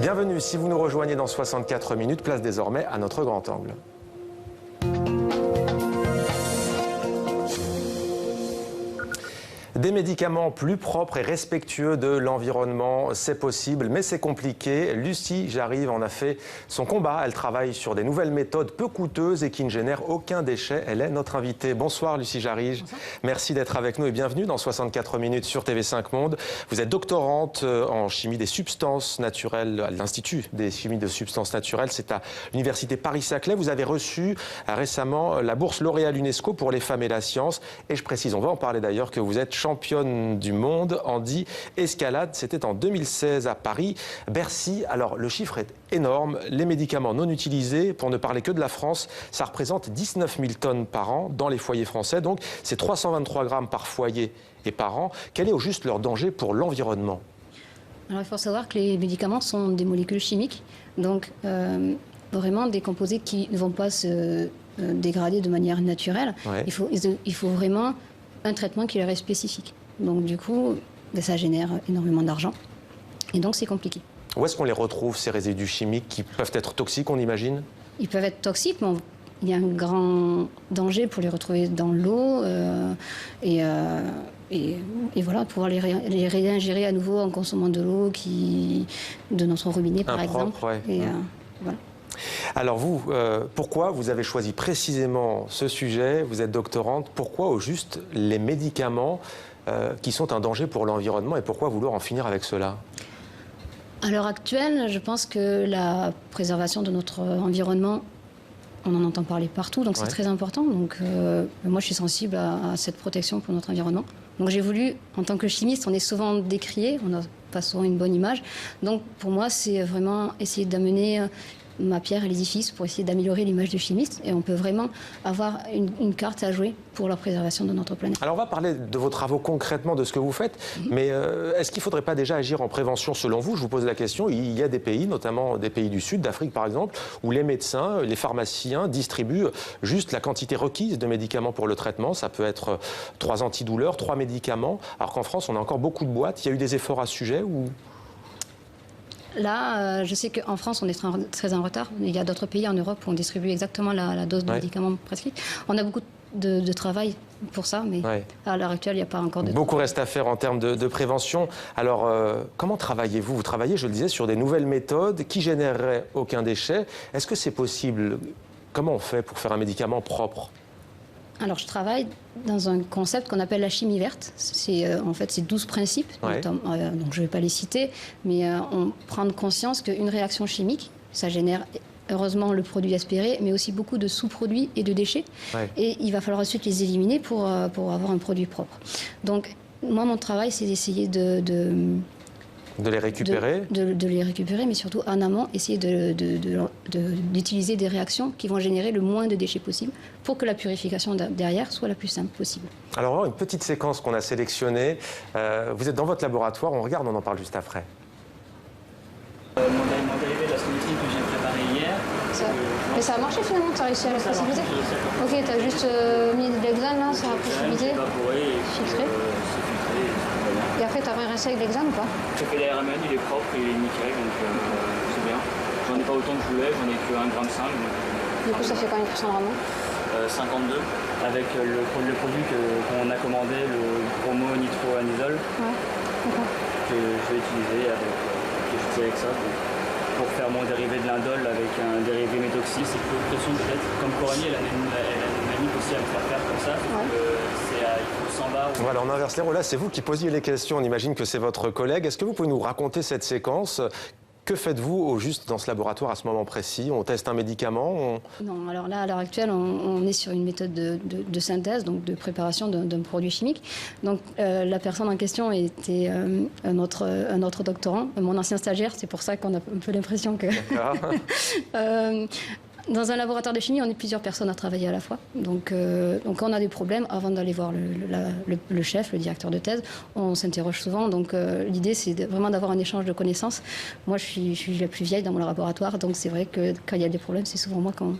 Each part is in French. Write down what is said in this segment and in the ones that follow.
Bienvenue, si vous nous rejoignez dans 64 minutes, place désormais à notre grand angle. Des médicaments plus propres et respectueux de l'environnement, c'est possible, mais c'est compliqué. Lucie Jarrive en a fait son combat. Elle travaille sur des nouvelles méthodes peu coûteuses et qui ne génèrent aucun déchet. Elle est notre invitée. Bonsoir Lucie Jarrive. Bonsoir. Merci d'être avec nous et bienvenue dans 64 minutes sur TV5 Monde. Vous êtes doctorante en chimie des substances naturelles à l'Institut des chimies de substances naturelles. C'est à l'Université Paris-Saclay. Vous avez reçu récemment la bourse L'Oréal UNESCO pour les femmes et la science. Et je précise, on va en parler d'ailleurs, que vous êtes championne du monde handi escalade. C'était en 2016 à Paris. Bercy, alors le chiffre est énorme. Les médicaments non utilisés, pour ne parler que de la France, ça représente 19 000 tonnes par an dans les foyers français. Donc c'est 323 grammes par foyer et par an. Quel est au juste leur danger pour l'environnement ? Alors il faut savoir que les médicaments sont des molécules chimiques. Donc vraiment des composés qui ne vont pas se dégrader de manière naturelle. Ouais. Il faut vraiment un traitement qui leur est spécifique. Donc du coup, ça génère énormément d'argent. Et donc c'est compliqué. Où est-ce qu'on les retrouve, ces résidus chimiques qui peuvent être toxiques, on imagine ? Ils peuvent être toxiques, mais il y a un grand danger pour les retrouver dans l'eau. Et voilà, pouvoir les réingérer à nouveau en consommant de l'eau de notre robinet, par exemple. Ouais. Et voilà. Alors vous, pourquoi vous avez choisi précisément ce sujet? Vous êtes doctorante. Pourquoi au juste les médicaments qui sont un danger pour l'environnement et pourquoi vouloir en finir avec cela? À l'heure actuelle, je pense que la préservation de notre environnement, on en entend parler partout, donc c'est très important. Donc moi, je suis sensible à cette protection pour notre environnement. Donc j'ai voulu, en tant que chimiste, on est souvent décrié, on n'a pas souvent une bonne image. Donc pour moi, c'est vraiment essayer d'amener ma pierre à l'édifice pour essayer d'améliorer l'image du chimiste. Et on peut vraiment avoir une carte à jouer pour la préservation de notre planète. Alors on va parler de vos travaux concrètement, de ce que vous faites. Mais est-ce qu'il ne faudrait pas déjà agir en prévention selon vous? Je vous pose la question. Il y a des pays, notamment des pays du Sud, d'Afrique par exemple, où les médecins, les pharmaciens distribuent juste la quantité requise de médicaments pour le traitement. Ça peut être 3 antidouleurs, 3 médicaments. Alors qu'en France, on a encore beaucoup de boîtes. Il y a eu des efforts à ce sujet ou... Là, je sais qu'en France, on est très en retard. Il y a d'autres pays en Europe où on distribue exactement la dose de médicaments prescrits. On a beaucoup de travail pour ça, mais à l'heure actuelle, il n'y a pas encore de... Beaucoup reste à faire en termes de prévention. Alors, comment travaillez-vous? Vous travaillez, je le disais, sur des nouvelles méthodes qui généreraient aucun déchet. Est-ce que c'est possible? Comment on fait pour faire un médicament propre? Alors, je travaille dans un concept qu'on appelle la chimie verte. En fait, c'est 12 principes, donc je ne vais pas les citer, mais on prend conscience qu'une réaction chimique, ça génère heureusement le produit espéré, mais aussi beaucoup de sous-produits et de déchets. Et il va falloir ensuite les éliminer pour avoir un produit propre. Donc, moi, mon travail, c'est d'essayer de les récupérer de les récupérer, mais surtout en amont, essayer d'utiliser des réactions qui vont générer le moins de déchets possible pour que la purification derrière soit la plus simple possible. Alors, une petite séquence qu'on a sélectionnée. Vous êtes dans votre laboratoire, on regarde, on en parle juste après. Mon dérivé de la stéréotype que j'ai préparé hier. Mais ça a marché finalement, tu as réussi à la précipiter? Ok, tu as juste mis de l'hexane là, ça a précipité, filtré. Et après, tu as rincé avec l'hexane ou pas? J'ai fait l'ARMN, il est propre, il est nickel, donc c'est bien. J'en ai pas autant que je voulais, j'en ai que 1,5 g. Du coup, ça fait combien de pourcents de rendement? 52, avec le produit qu'on a commandé, le bromo nitroanisole, que je vais utiliser avec ça pour faire mon dérivé de l'indole avec un dérivé méthoxy. C'est plus de pression peut-être, comme Coralie, elle a mis aussi à me faire comme ça. Il faut 100 bars. Voilà, on inverse les rôles. Là, c'est vous qui posiez les questions. On imagine que c'est votre collègue. Est-ce que vous pouvez nous raconter cette séquence? Que faites-vous au juste dans ce laboratoire à ce moment précis? On teste un médicament? Non, alors là, à l'heure actuelle, on est sur une méthode de synthèse, donc de préparation d'un produit chimique. Donc la personne en question était un autre doctorant, mon ancien stagiaire, c'est pour ça qu'on a un peu l'impression que... Dans un laboratoire de chimie, on est plusieurs personnes à travailler à la fois. Donc quand on a des problèmes, avant d'aller voir le chef, le directeur de thèse, on s'interroge souvent. Donc l'idée, c'est vraiment d'avoir un échange de connaissances. Moi, je suis la plus vieille dans mon laboratoire, donc c'est vrai que quand il y a des problèmes, c'est souvent moi qu'on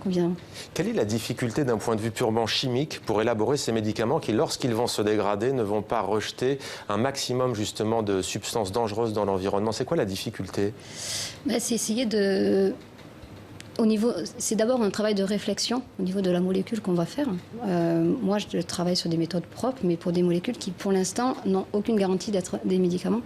vient. Quelle est la difficulté d'un point de vue purement chimique pour élaborer ces médicaments qui, lorsqu'ils vont se dégrader, ne vont pas rejeter un maximum justement de substances dangereuses dans l'environnement? C'est quoi la difficulté? C'est essayer de... C'est d'abord un travail de réflexion au niveau de la molécule qu'on va faire. Moi, je travaille sur des méthodes propres, mais pour des molécules qui, pour l'instant, n'ont aucune garantie d'être des médicaments.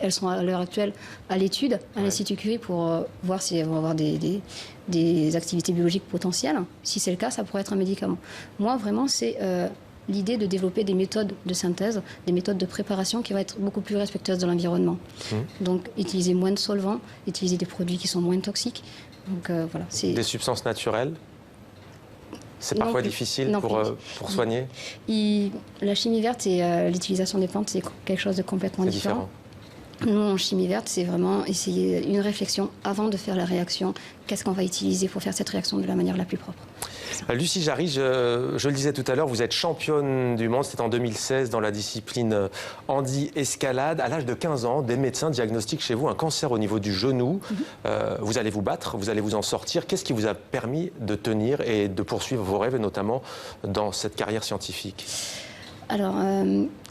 Elles sont à l'heure actuelle à l'étude, à l'Institut Curie, pour voir si elles vont avoir des activités biologiques potentielles. Si c'est le cas, ça pourrait être un médicament. Moi, vraiment, c'est l'idée de développer des méthodes de synthèse, des méthodes de préparation qui vont être beaucoup plus respectueuses de l'environnement. Donc, utiliser moins de solvants, utiliser des produits qui sont moins toxiques. Donc, voilà, des substances naturelles? C'est parfois difficile pour soigner? La chimie verte et l'utilisation des plantes, c'est quelque chose de complètement différent. Nous, en chimie verte, c'est vraiment essayer une réflexion avant de faire la réaction. Qu'est-ce qu'on va utiliser pour faire cette réaction de la manière la plus propre? Lucie Jarry, je le disais tout à l'heure, vous êtes championne du monde, c'était en 2016 dans la discipline handi-escalade. À l'âge de 15 ans, des médecins diagnostiquent chez vous un cancer au niveau du genou. Vous allez vous battre, vous allez vous en sortir. Qu'est-ce qui vous a permis de tenir et de poursuivre vos rêves, et notamment dans cette carrière scientifique? Alors,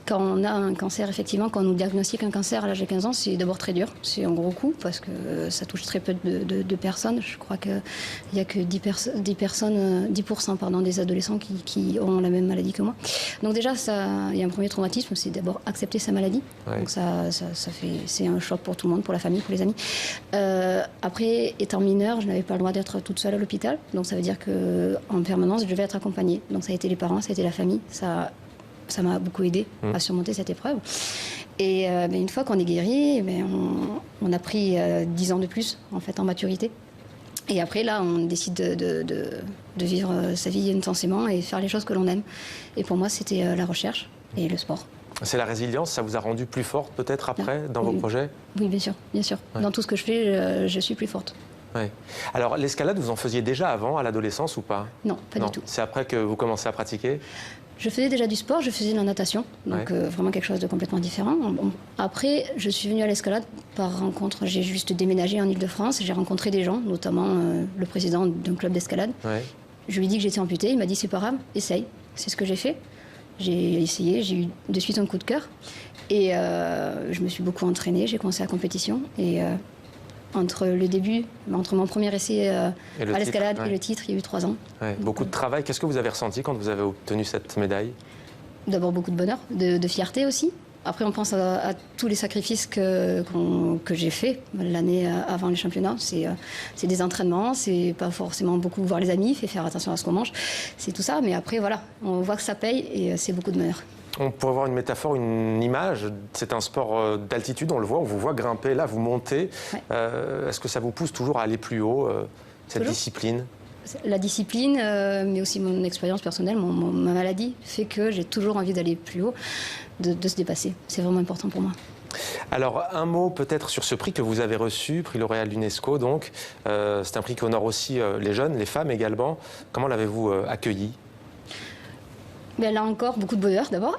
quand on a un cancer, effectivement, quand on nous diagnostique un cancer à l'âge de 15 ans, c'est d'abord très dur. C'est un gros coup parce que ça touche très peu de personnes. Je crois qu'il n'y a que 10% pardon, des adolescents qui ont la même maladie que moi. Donc déjà, il y a un premier traumatisme, c'est d'abord accepter sa maladie. Ouais. Donc c'est un choc pour tout le monde, pour la famille, pour les amis. Après, étant mineure, je n'avais pas le droit d'être toute seule à l'hôpital. Donc ça veut dire qu'en permanence, je devais être accompagnée. Donc ça a été les parents, ça a été la famille. Ça m'a beaucoup aidé à surmonter cette épreuve. Et une fois qu'on est guéri, on a pris 10 ans de plus en fait, en maturité. Et après, là, on décide de vivre sa vie intensément et faire les choses que l'on aime. Et pour moi, c'était la recherche et le sport. C'est la résilience, ça vous a rendu plus forte peut-être après dans vos projets? Oui, bien sûr, bien sûr. Ouais. Dans tout ce que je fais, je suis plus forte. Ouais. Alors l'escalade, vous en faisiez déjà avant, à l'adolescence ou pas? Non, pas du tout. C'est après que vous commencez à pratiquer? Je faisais déjà du sport, je faisais de la natation, donc vraiment quelque chose de complètement différent. Après, je suis venue à l'escalade par rencontre. J'ai juste déménagé en Ile-de-France, j'ai rencontré des gens, notamment le président d'un club d'escalade. Ouais. Je lui ai dit que j'étais amputée, il m'a dit c'est pas grave, essaye. C'est ce que j'ai fait. J'ai essayé, j'ai eu de suite un coup de cœur. Et je me suis beaucoup entraînée, j'ai commencé la compétition. Et entre mon premier essai à l'escalade et le titre, il y a eu 3 ans. Ouais, beaucoup de travail. Qu'est-ce que vous avez ressenti quand vous avez obtenu cette médaille? D'abord beaucoup de bonheur, de fierté aussi. Après, on pense à tous les sacrifices que j'ai faits l'année avant les championnats. C'est des entraînements, c'est pas forcément beaucoup voir les amis, faire attention à ce qu'on mange. C'est tout ça, mais après, voilà, on voit que ça paye et c'est beaucoup de bonheur. On pourrait avoir une métaphore, une image. C'est un sport d'altitude, on le voit, on vous voit grimper, là vous montez. Ouais. Est-ce que ça vous pousse toujours à aller plus haut, cette discipline? La discipline, mais aussi mon expérience personnelle, ma maladie, fait que j'ai toujours envie d'aller plus haut, de se dépasser. C'est vraiment important pour moi. Alors, un mot peut-être sur ce prix que vous avez reçu, prix lauréat de l'UNESCO, donc. C'est un prix qui honore aussi les jeunes, les femmes également. Comment l'avez-vous accueilli? Là encore, beaucoup de bonheur d'abord,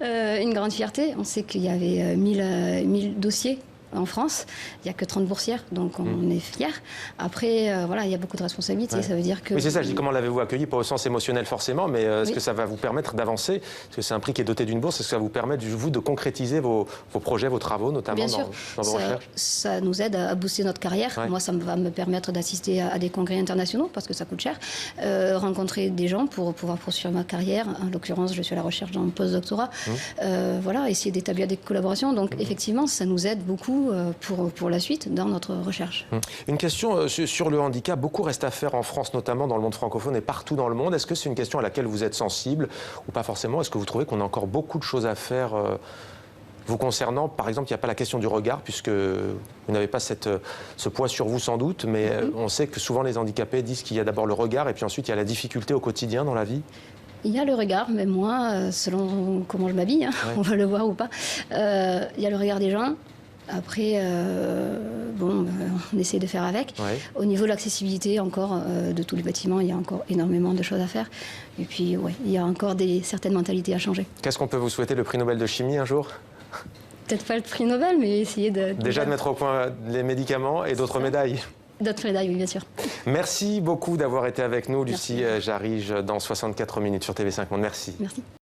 une grande fierté. On sait qu'il y avait 1000 dossiers en France, il n'y a que 30 boursières, donc on est fiers. Après, voilà, il y a beaucoup de responsabilités, ça veut dire que... Oui, c'est ça, je dis comment l'avez-vous accueilli, pas au sens émotionnel forcément, mais est-ce que ça va vous permettre d'avancer? Parce que c'est un prix qui est doté d'une bourse, est-ce que ça va vous permettre, vous, de concrétiser vos projets, vos travaux, notamment dans vos recherches? Ça nous aide à booster notre carrière. Ouais. Moi, ça va me permettre d'assister à des congrès internationaux, parce que ça coûte cher, rencontrer des gens pour pouvoir poursuivre ma carrière. En l'occurrence, je suis à la recherche d'un post-doctorat. Voilà, essayer d'établir des collaborations. Donc, effectivement, ça nous aide beaucoup pour la suite dans notre recherche. Une question sur le handicap. Beaucoup reste à faire en France, notamment dans le monde francophone et partout dans le monde. Est-ce que c'est une question à laquelle vous êtes sensible ou pas forcément? Est-ce que vous trouvez qu'on a encore beaucoup de choses à faire vous concernant? Par exemple, il n'y a pas la question du regard, puisque vous n'avez pas ce poids sur vous sans doute, mais on sait que souvent les handicapés disent qu'il y a d'abord le regard et puis ensuite il y a la difficulté au quotidien dans la vie. Il y a le regard, mais moi, selon comment je m'habille, on va le voir ou pas, il y a le regard des gens. Après, bon, on essaie de faire avec. Ouais. Au niveau de l'accessibilité, encore, de tous les bâtiments, il y a encore énormément de choses à faire. Et puis, ouais, il y a encore certaines mentalités à changer. Qu'est-ce qu'on peut vous souhaiter, le prix Nobel de chimie un jour? Peut-être pas le prix Nobel, mais essayer de... Déjà de mettre au point les médicaments et d'autres médailles. D'autres médailles, oui, bien sûr. Merci beaucoup d'avoir été avec nous, Lucie Merci. Jarige, dans 64 minutes sur TV5 Monde. Merci. Merci.